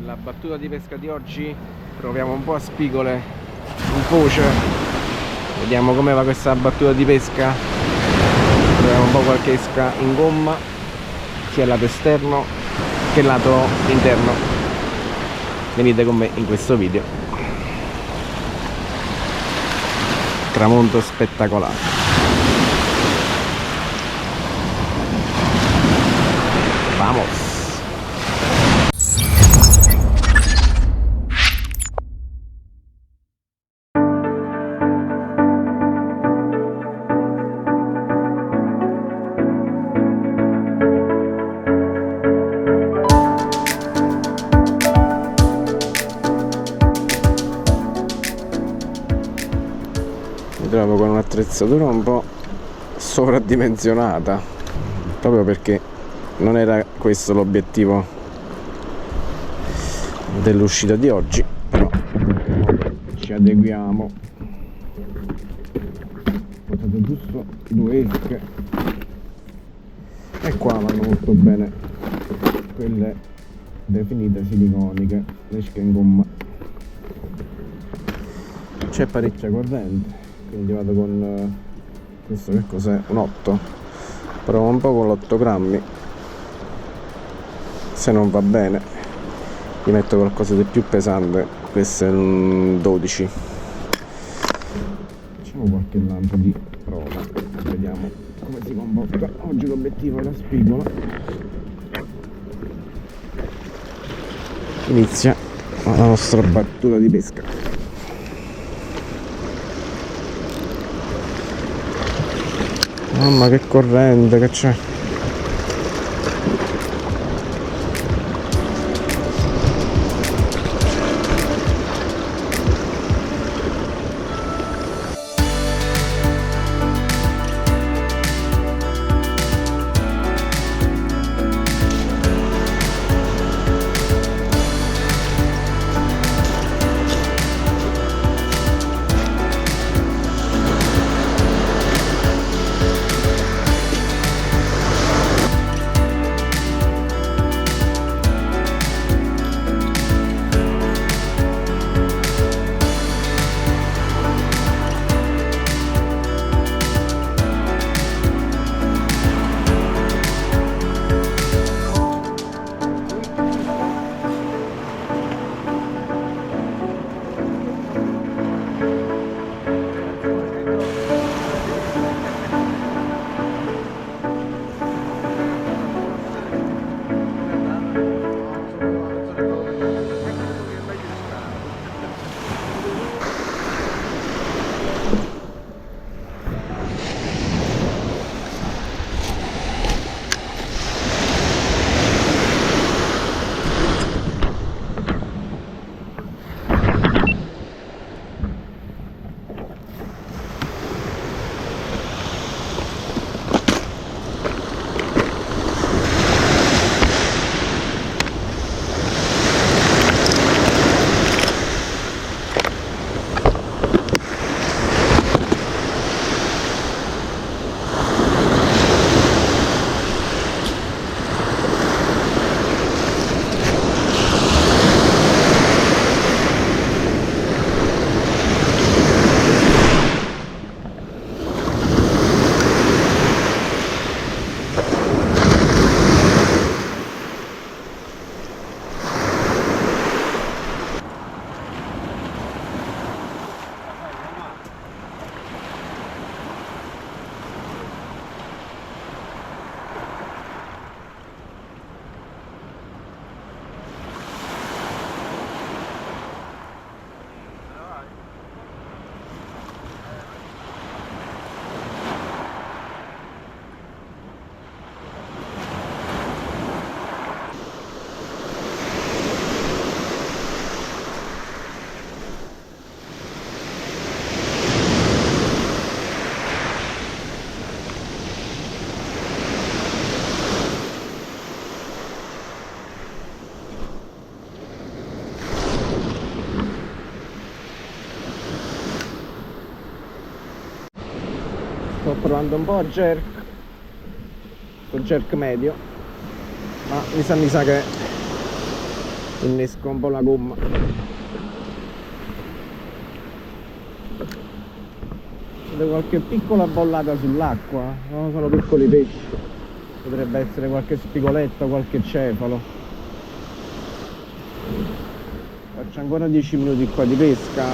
Nella battuta di pesca di oggi proviamo un po' a spigole in foce, vediamo come va questa battuta di pesca, proviamo un po' qualche esca in gomma sia lato esterno che lato interno. Venite con me in questo video. Tramonto spettacolare. Vamos. Mi trovo con un'attrezzatura un po' sovradimensionata, proprio perché non era questo l'obiettivo dell'uscita di oggi, però ci adeguiamo. Ho portato giusto 2 esche e qua vanno molto bene quelle definite siliconiche, le esche in gomma. C'è parecchia corrente, quindi vado con questo, che cos'è? Un 8. Provo un po' con l'8 grammi, se non va bene gli metto qualcosa di più pesante. Questo è un 12. Facciamo qualche lampo di prova, vediamo come si comporta. Oggi l'obiettivo è la spigola. Inizia la nostra battuta di pesca. Mamma, che corrente che c'è! Sto provando un po' a jerk, sto jerk medio, ma mi sa che innesco un po' la gomma. Vedo qualche piccola bollata sull'acqua, no? Sono piccoli pesci, potrebbe essere qualche spigoletto, qualche cefalo. Faccio ancora 10 minuti qua di pesca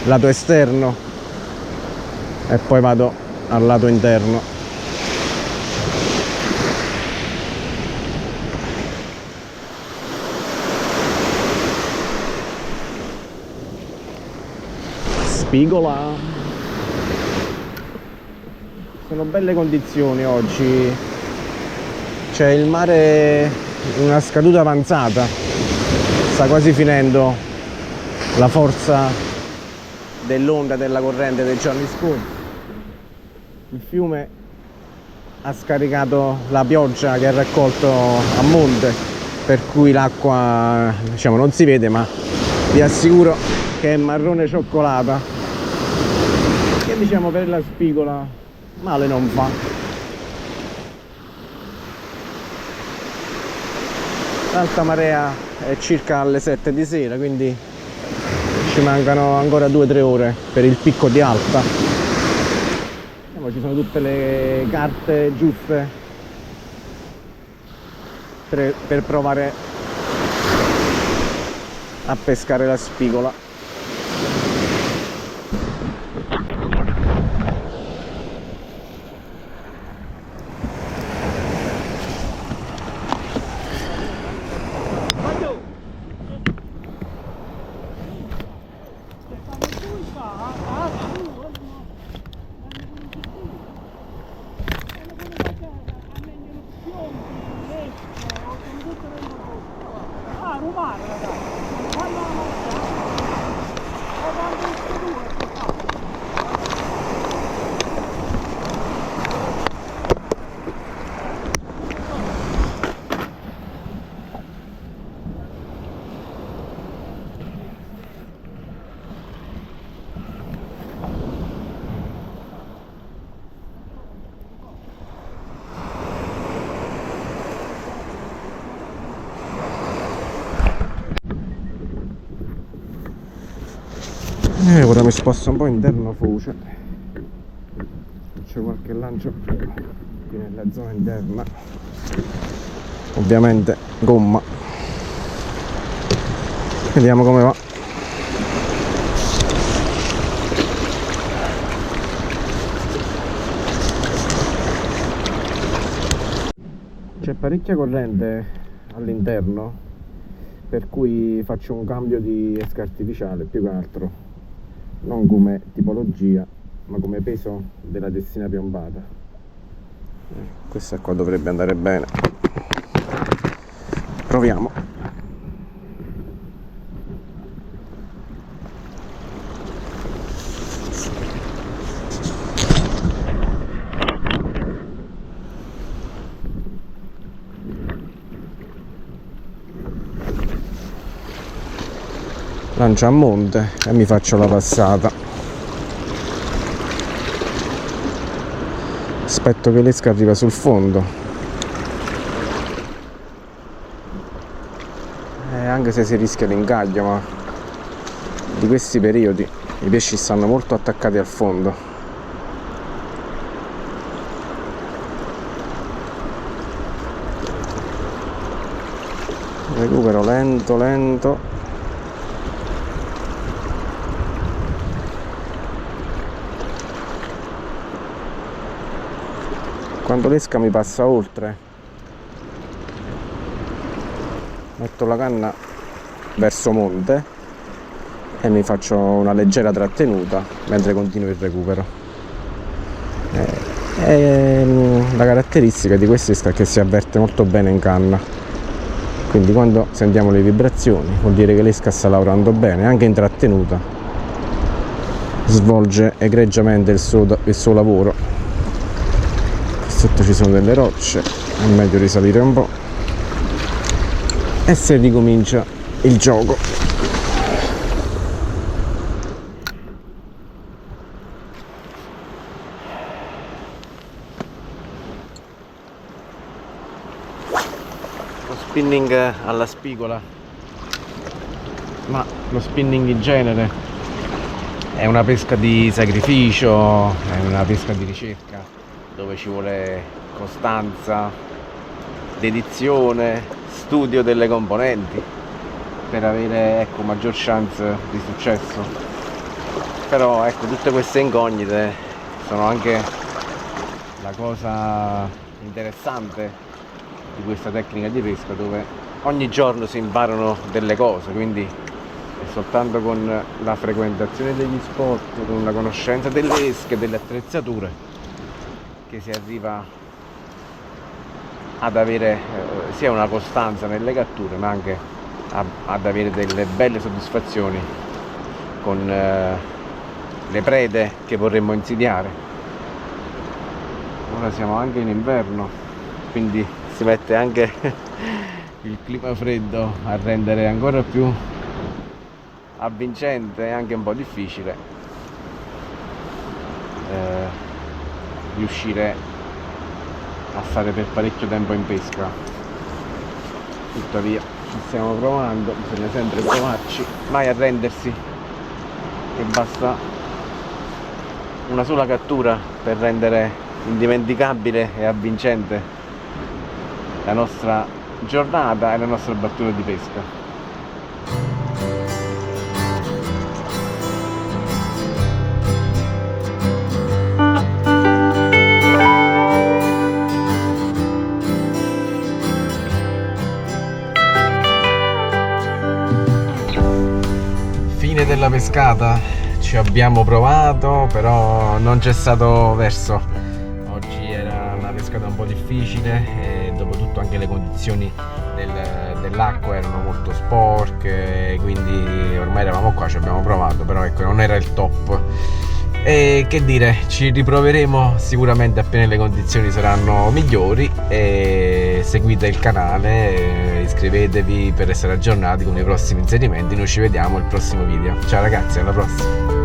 lato esterno e poi vado al lato interno. Spigola. Sono belle condizioni oggi, c'è il mare in una scaduta avanzata, sta quasi finendo la forza dell'onda della corrente dei giorni scorsi. Il fiume ha scaricato la pioggia che ha raccolto a monte, per cui l'acqua, diciamo, non si vede, ma vi assicuro che è marrone cioccolata, che diciamo per la spigola male non fa. L'alta marea è circa alle 7 di sera, quindi ci mancano ancora 2-3 ore per il picco di alta. Ci sono tutte le carte giuste per provare a pescare la spigola. Ora mi sposto un po' interno foce, faccio qualche lancio qui nella zona interna, ovviamente gomma, vediamo come va. C'è parecchia corrente all'interno, per cui faccio un cambio di esca artificiale più che altro, non come tipologia ma come peso della tessina piombata. Questa qua dovrebbe andare bene, proviamo. Lancio a monte e mi faccio la passata. Aspetto che l'esca arriva sul fondo, anche se si rischia l'ingaggio, ma di questi periodi i pesci stanno molto attaccati al fondo. Recupero lento lento. Quando l'esca mi passa oltre, metto la canna verso monte e mi faccio una leggera trattenuta mentre continuo il recupero. La caratteristica di quest'esca è che si avverte molto bene in canna, quindi quando sentiamo le vibrazioni vuol dire che l'esca sta lavorando bene, anche in trattenuta svolge egregiamente il suo lavoro. Sotto ci sono delle rocce, è meglio risalire un po' e si ricomincia il gioco. Lo spinning alla spigola, ma lo spinning in genere è una pesca di sacrificio, è una pesca di ricerca dove ci vuole costanza, dedizione, studio delle componenti per avere, ecco, maggior chance di successo. Però ecco, tutte queste incognite sono anche la cosa interessante di questa tecnica di pesca, dove ogni giorno si imparano delle cose, quindi è soltanto con la frequentazione degli spot, con la conoscenza delle esche, delle attrezzature, che si arriva ad avere sia una costanza nelle catture, ma anche ad avere delle belle soddisfazioni con le prede che vorremmo insidiare. Ora siamo anche in inverno, quindi si mette anche il clima freddo a rendere ancora più avvincente e anche un po' difficile riuscire a stare per parecchio tempo in pesca. Tuttavia ci stiamo provando, bisogna sempre provarci, mai arrendersi, che basta una sola cattura per rendere indimenticabile e avvincente la nostra giornata e la nostra battuta di pesca. Fine della pescata, ci abbiamo provato, però non c'è stato verso. Oggi era una pescata un po' difficile e dopotutto anche le condizioni dell'acqua erano molto sporche, quindi ormai eravamo qua, ci abbiamo provato, però ecco, non era il top. E che dire, ci riproveremo sicuramente appena le condizioni saranno migliori. E seguite il canale, iscrivetevi per essere aggiornati con i prossimi inserimenti. Noi ci vediamo al prossimo video. Ciao ragazzi, alla prossima.